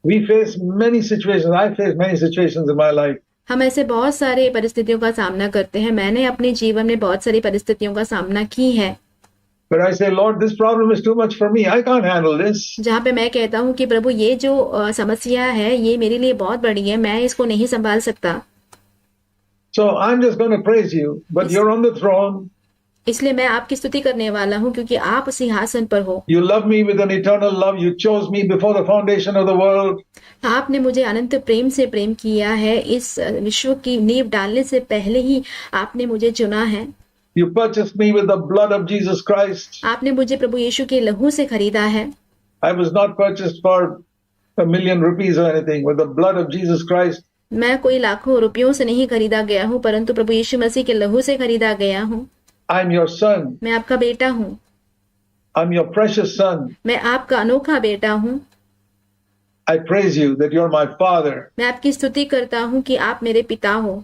We face many situations. I face many situations in my life. हम ऐसे बहुत सारे परिस्थितियों का सामना करते हैं। मैंने अपने जीवन में बहुत सारी परिस्थितियों का सामना की है, But I say, Lord, this problem is too much for me. I can't handle this. जहाँ पे मैं कहता हूँ कि प्रभु ये जो समस्या है ये मेरे लिए बहुत बड़ी है, मैं इसको नहीं संभाल सकता। So I'm just going to praise you, but you're on the throne. इसलिए मैं आपकी स्तुति करने वाला हूँ क्योंकि आप सिंहासन पर हो। You love me with an eternal love. You chose me before the foundation of the world. आपने मुझे अनंत प्रेम से प्रेम किया है। इस विश्व की नींव डालने से पहले ही आपने मुझे चुना है। You purchased me with the blood of Jesus Christ. आपने मुझे प्रभु यीशु के लहू से खरीदा है। I was not purchased for a million rupees or anything. With the blood of Jesus Christ. मैं कोई लाखों रुपयों से नहीं खरीदा गया हूँ, परंतु प्रभु यीशु मसीह के लहू से खरीदा गया हूँ। I'm your son. मैं आपका बेटा हूँ। I'm your precious son. मैं आपका अनोखा बेटा हूँ। I praise you that you're my father. मैं आपकी स्तुति करता हूँ कि आप मेरे पिता हो।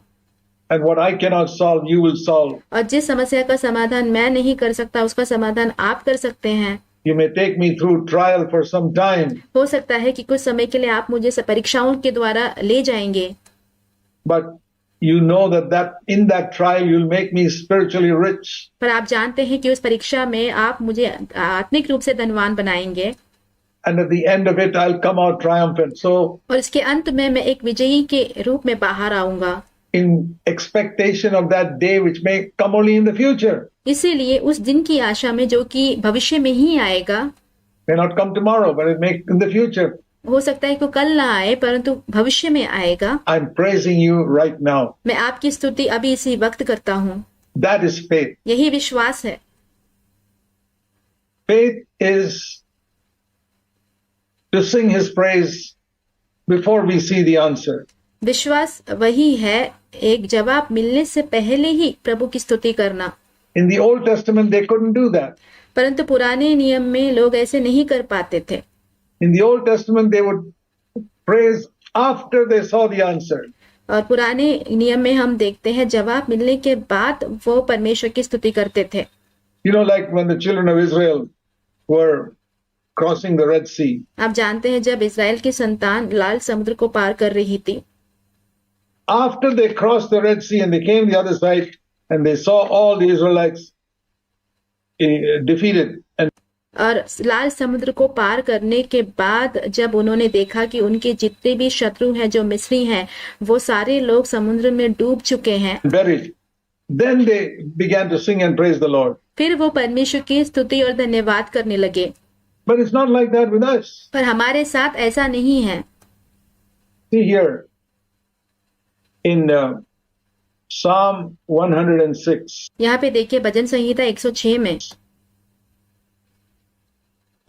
And what I cannot solve, you will solve. और जिस समस्या का समाधान मैं नहीं कर सकता उसका समाधान आप कर सकते हैं। You may take me through trial for some time. हो सकता है कि कुछ समय के लिए आप मुझे परीक्षाओं के द्वारा ले जाएंगे, But you know that in that trial you'll make me spiritually rich. पर आप जानते हैं कि उस परीक्षा में आप मुझे आत्मिक रूप से धनवान बनाएंगे। And at the end of it, I'll come out triumphant. So, और इसके अंत में मैं एक विजयी के रूप में बाहर आऊंगा, in expectation of that day, which may come only in the future, इसीलिए उस दिन की आशा में जो कि भविष्य में ही आएगा, may not come tomorrow, but it may in the future. हो सकता है कि कल ना आए परंतु भविष्य में आएगा। I'm praising you right now. मैं आपकी स्तुति अभी इसी वक्त करता हूँ। That is faith. यही विश्वास है। Faith is to sing His praise before we see the answer. विश्वास वही है एक जवाब मिलने से पहले ही प्रभु की स्तुति करना। In the Old Testament, they couldn't do that. परंतु पुराने नियम में लोग ऐसे नहीं कर पाते थे। In the Old Testament, they would praise after they saw the answer. और पुराने नियम में हम देखते हैं जवाब मिलने के बाद वो परमेश्वर की स्तुति करते थे। You know, like when the children of Israel were crossing the Red Sea. आप जानते हैं जब इस्राएल की संतान लाल समुद्र को पार कर रही थी, After they crossed the Red Sea and they came the other side and they saw all the Israelites defeated. And और लाल समुद्र को पार करने के बाद जब उन्होंने देखा कि उनके जितने भी शत्रु हैं जो मिस्री हैं वो सारे लोग समुद्र में डूब चुके हैं, buried. Then they began to sing and praise the Lord. फिर वो परमेश्वर की स्तुति और धन्यवाद करने लगे। But it's not like that with us. पर हमारे साथ ऐसा नहीं है। See here in Psalm 106. यहाँ पे देखिए भजन संहिता 106 में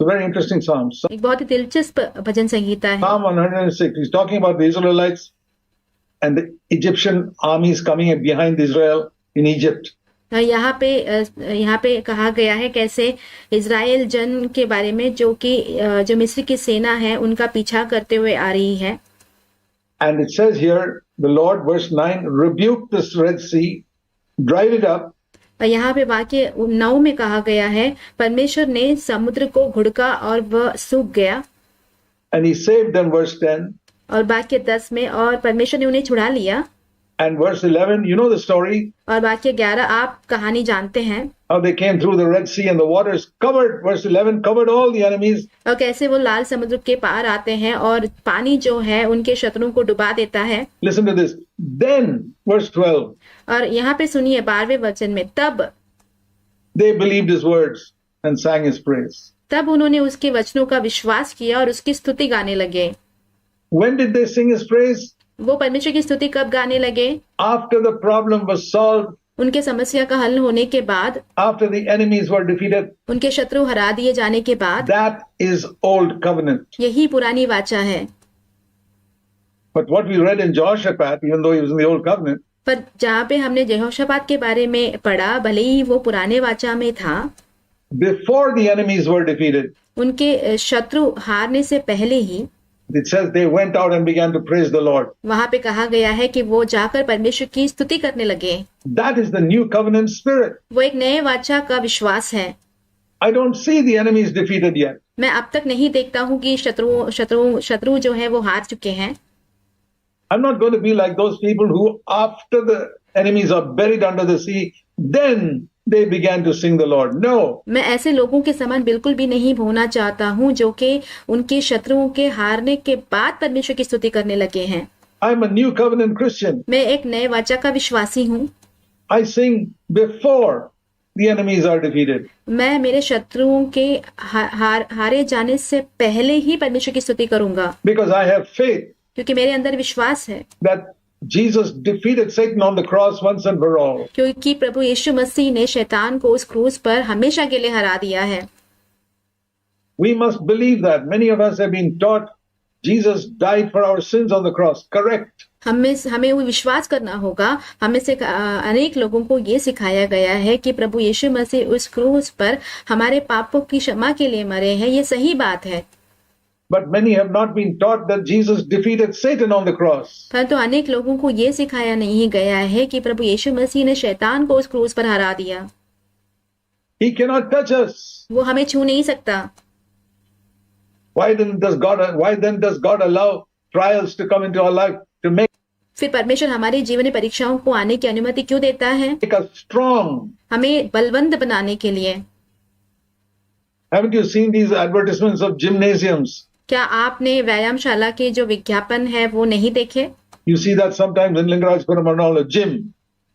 It's a very interesting psalm. एक बहुत ही दिलचस्प भजन संहिता है। Psalm 106. He's talking about the Israelites and the Egyptian armies coming behind Israel in Egypt. यहाँ पे कहा गया है कैसे इज़राइल जन के बारे में जो कि जो मिस्र की सेना है उनका पीछा करते हुए आ रही है। And it says here, the Lord, verse 9, rebuked this Red Sea, dried it up. और यहाँ पे वाक्य 9 में कहा गया है परमेश्वर ने समुद्र को घुड़का और वह सूख गया। And he saved them, verse 10. और वाक्य 10 में और परमेश्वर ने उन्हें छुड़ा लिया। And verse 11, you know the story. और वाक्य 11 आप कहानी जानते हैं। How they came through the Red Sea and the waters covered, verse 11, covered all the enemies. और कैसे वो लाल समुद्र के पार आते हैं और पानी जो है उनके शत्रुओं को डुबा देता है। Listen to this. Then, verse 12. और यहाँ पे सुनिए 12वें वचन में, तब They believed his words and sang his praise. तब उन्होंने उसके वचनों का विश्वास किया और उसकी स्तुति गाने लगे। When did they sing his praise? वो परमेश्वर की स्तुति कब गाने लगे? After the problem was solved. उनके समस्या का हल होने के बाद, After the enemies were defeated. उनके शत्रु हरा दिए जाने के बाद। That is old covenant. यही पुरानी वाचा है। But what we read in Jehoshaphat, even though he was in the old covenant, पर जहाँ पे हमने यहोशापात के बारे में पढ़ा, भले ही वो पुराने वाचा में था, before the enemies were defeated, उनके शत्रु हारने से पहले ही it says they went out and began to praise the Lord. वहाँ पे कहा गया है कि वो जाकर परमेश्वर की स्तुति करने लगे। That is the new covenant spirit. वो एक नए वाचा का विश्वास है। I don't see the enemies defeated yet. मैं अब तक नहीं देखता हूँ कि शत्रु जो है वो हार चुके हैं। I'm not going to be like those people who, after the enemies are buried under the sea, then they began to sing the Lord. No. मैं ऐसे लोगों के समान बिल्कुल भी नहीं होना चाहता हूँ जो कि उनके शत्रुओं के हारने के बाद परमेश्वर की स्तुति करने लगे हैं। I'm a new covenant Christian. मैं एक नए वाचा का विश्वासी हूँ। I sing before the enemies are defeated. मैं मेरे शत्रुओं के हारे जाने से पहले ही परमेश्वर की स्तुति करूंगा। Because I have faith. क्योंकि मेरे अंदर विश्वास है that Jesus defeated Satan on the cross once and for all. क्योंकि प्रभु यीशु मसीह ने शैतान को उस क्रूस पर हमेशा के लिए हरा दिया है। We must believe that. Many of us have been taught Jesus died for our sins on the cross. Correct. हमें वो विश्वास करना होगा। हमें से अनेक लोगों को ये सिखाया गया है कि प्रभु यीशु मसीह उस क्रूस पर हमारे पापों की क्षमा के लिए मरे हैं। ये सही बात है। But many have not been taught that Jesus defeated Satan on the cross. परंतु अनेक लोगों को ये सिखाया नहीं गया है कि प्रभु यीशु मसीह ने शैतान को उस क्रूस पर हरा दिया। He cannot touch us. वो हमें छू नहीं सकता। Why then does God allow trials to come into our life to make फिर परमेश्वर हमारे जीवन में परीक्षाओं को आने की अनुमति क्यों देता है? us strong? हमें बलवंत बनाने के लिए। Haven't you seen these advertisements of gymnasiums? क्या आपने व्यायामशाला के जो विज्ञापन है वो नहीं देखे? You see that sometimes in Lingarajpuram and all, a gym.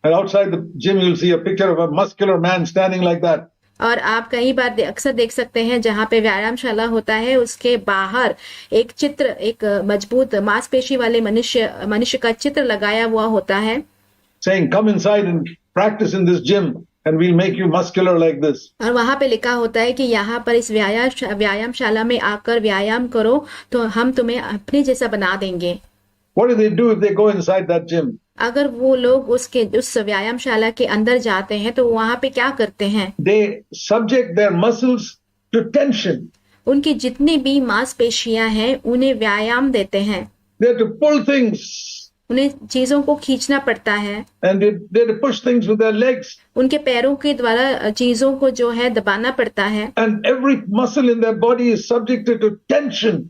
And outside the gym you'll see a picture of a muscular man standing like that. और आप कई बार अक्सर देख सकते हैं जहाँ पे व्यायामशाला होता है उसके बाहर एक चित्र, एक मजबूत मांसपेशी वाले मनुष्य का चित्र लगाया हुआ होता है। Saying, come inside and practice in this gym and we'll make you muscular like this. और वहाँ पे लिखा होता है कि यहाँ पर इस व्यायामशाला में आकर व्यायाम करो तो हम तुम्हें अपने जैसा बना देंगे। What do they do if they go inside that gym? अगर वो लोग उस व्यायामशाला के अंदर जाते हैं तो वहाँ पे क्या करते हैं? They subject their muscles to tension. उनकी जितनी भी मांसपेशियां हैं उन्हें व्यायाम देते हैं। They have to pull things. उन्हें चीजों को खींचना पड़ता है। And they have to push things with their legs. उनके पैरों के द्वारा चीजों को जो है दबाना पड़ता है। And every muscle in their body is subjected to tension.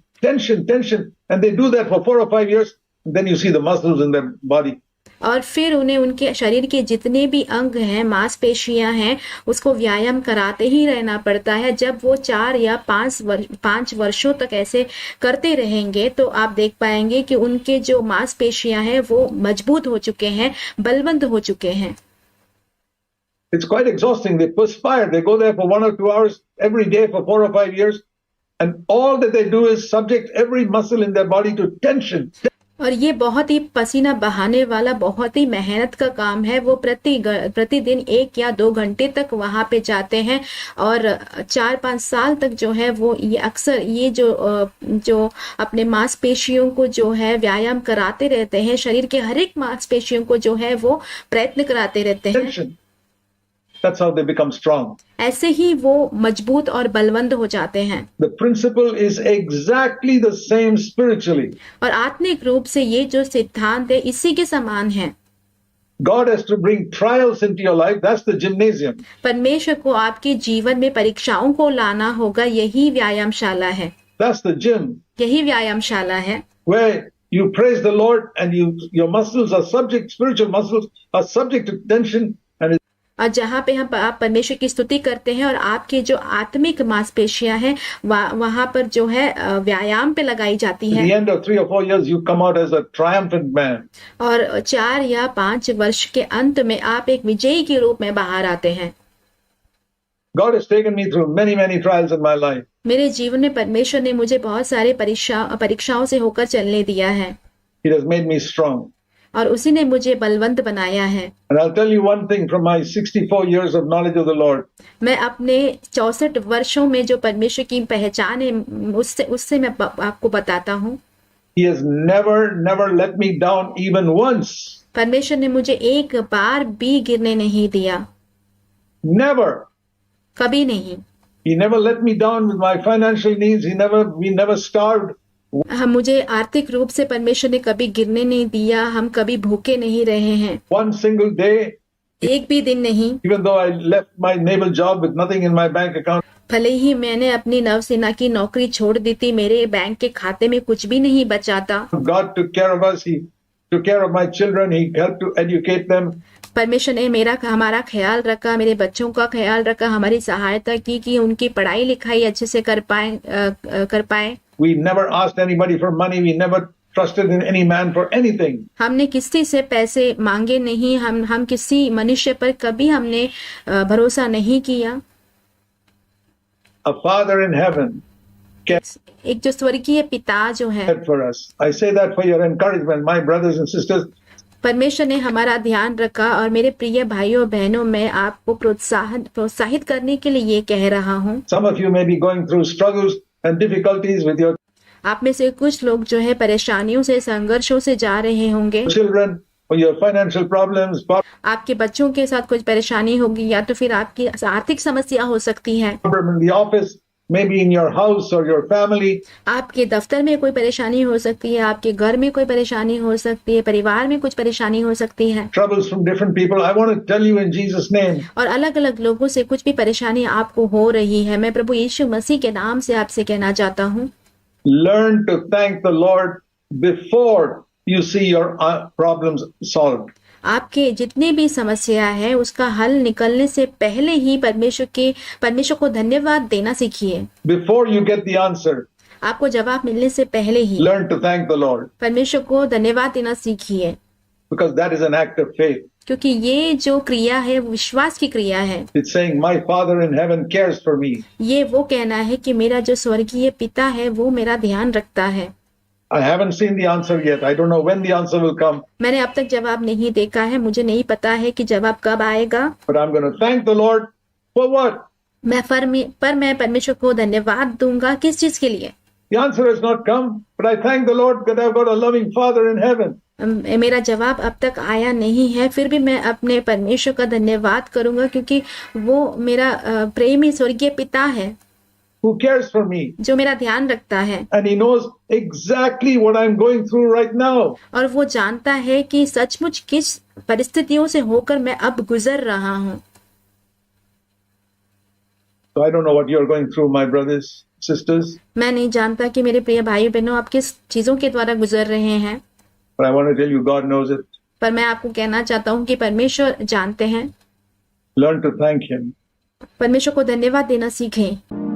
And they do that for 4 or 5 years. Then you see the muscles in their body. और फिर उन्हें उनके शरीर के जितने भी अंग हैं, मांसपेशियां हैं, उसको व्यायाम कराते ही रहना पड़ता है। जब वो 4 या 5 वर्षों तक ऐसे करते रहेंगे तो आप देख पाएंगे कि उनके जो मांसपेशियां हैं वो मजबूत हो चुके हैं, बलवंत हो चुके हैं। It's quite exhausting. They perspire. They go there for 1 or 2 hours every day for 4 or 5 years. And all that they do is subject every muscle in their body to tension. और ये बहुत ही पसीना बहाने वाला बहुत ही मेहनत का काम है। वो प्रतिदिन 1 या 2 घंटे तक वहां पे जाते हैं और 4-5 साल तक जो है वो ये अक्सर ये जो अपने मांसपेशियों को जो है व्यायाम कराते रहते हैं। शरीर के हर एक मांसपेशियों को जो है वो प्रयत्न कराते रहते हैं। That's how they become strong. ऐसे ही वो मजबूत और बलवंत हो जाते हैं। The principle is exactly the same spiritually. और आत्मिक रूप से ये जो सिद्धांत है इसी के समान है। God has to bring trials into your life. That's the gymnasium. परमेश्वर को आपके जीवन में परीक्षाओं को लाना होगा, यही व्यायामशाला है। That's the gym. यही व्यायामशाला है। Where you praise the Lord and your muscles are subject, spiritual muscles are subject to tension. और जहाँ पे आप परमेश्वर की स्तुति करते हैं और आपकी जो आत्मिक मांसपेशियां हैं वहां पर जो है व्यायाम पे लगाई जाती है। At the end of 3 or 4 years, you come out as a triumphant man. और 4 या 5 वर्ष के अंत में आप एक विजयी के रूप में बाहर आते हैं। God has taken me through many trials in my life. मेरे जीवन में परमेश्वर ने मुझे बहुत सारे परीक्षाओं से होकर चलने दिया है। He has made me strong. और उसी ने मुझे बलवंत बनाया है। And I'll tell you one thing from my 64 years of knowledge of the Lord. मैं अपने 64 वर्षों में जो परमेश्वर की पहचान है उससे मैं आपको बताता हूँ। He has never let me down even once. परमेश्वर ने मुझे एक बार भी गिरने नहीं दिया। Never. कभी नहीं। He never let me down with my financial needs. We never starved. हम मुझे आर्थिक रूप से परमेश्वर ने कभी गिरने नहीं दिया। हम कभी भूखे नहीं रहे हैं। One single day. एक भी दिन नहीं। Even though I left my naval job with nothing in my bank account. भले ही मैंने अपनी नौसेना की नौकरी छोड़ दी थी, मेरे बैंक के खाते में कुछ भी नहीं बचा था। God took care of us. He took care of my children. He helped to educate them. परमेश्वर ने हमारा ख्याल रखा, मेरे बच्चों का ख्याल रखा, हमारी सहायता की कि उनकी पढ़ाई लिखाई अच्छे से कर पाए। We never asked anybody for money. We never trusted in any man for anything. हमने किसी से पैसे मांगे नहीं, हम किसी मनुष्य पर कभी हमने भरोसा नहीं किया। A Father in heaven एक जो स्वर्गीय पिता जो है, cared for us. I say that for your encouragement, my brothers and sisters. परमेश्वर ने हमारा ध्यान रखा, और मेरे प्रिय भाइयों बहनों, मैं आपको प्रोत्साहित करने के लिए ये कह रहा हूँ। Some of you may be going through struggles and difficulties with your आप में से कुछ लोग जो है परेशानियों से, संघर्षों से जा रहे होंगे। children, or your financial problems, आपके बच्चों के साथ कुछ परेशानी होगी, या तो फिर आपकी आर्थिक समस्या हो सकती है। problem in the office, maybe in your house or your family. आपके दफ्तर में कोई परेशानी हो सकती है, आपके घर में कोई परेशानी हो सकती है, परिवार में कुछ परेशानी हो सकती है। Troubles from different people. I want to tell you in Jesus' name. और अलग अलग लोगों से कुछ भी परेशानी आपको हो रही है, मैं प्रभु यीशु मसीह के नाम से आपसे कहना चाहता हूँ, Learn to thank the Lord before you see your problems solved. आपके जितनी भी समस्या है उसका हल निकलने से पहले ही परमेश्वर को धन्यवाद देना सीखिए। Before you get the answer, आपको जवाब मिलने से पहले ही learn to thank the Lord, परमेश्वर को धन्यवाद देना सीखिए, because that is an act of faith. क्योंकि ये जो क्रिया है वो विश्वास की क्रिया है। It's saying, my Father in heaven cares for me. ये वो कहना है कि मेरा जो स्वर्गीय पिता है वो मेरा ध्यान रखता है। I haven't seen the answer yet. I don't know when the answer will come. मैंने अब तक जवाब नहीं देखा है, मुझे नहीं पता है कि जवाब कब आएगा, But I'm going to thank the Lord for what? पर मैं परमेश्वर को धन्यवाद दूंगा किस चीज के लिए? The answer has not come, but I thank the Lord that I've got a loving Father in heaven. मेरा जवाब अब तक आया नहीं है, फिर भी मैं अपने परमेश्वर का धन्यवाद करूंगा, क्योंकि वो मेरा प्रेमी स्वर्गीय पिता है who cares for me. जो मेरा ध्यान रखता है। And he knows exactly what I'm going through right now. और वो जानता है कि सचमुच किस परिस्थितियों से होकर मैं अब गुजर रहा हूँ। So I don't know what you're going through, my brothers, sisters. मैं नहीं जानता कि मेरे प्रिय भाई बहनों आप किस चीजों के द्वारा गुजर रहे हैं, But I want to tell you, God knows it. पर मैं आपको कहना चाहता हूँ कि परमेश्वर जानते हैं। Learn to thank him. परमेश्वर को धन्यवाद देना सीखें।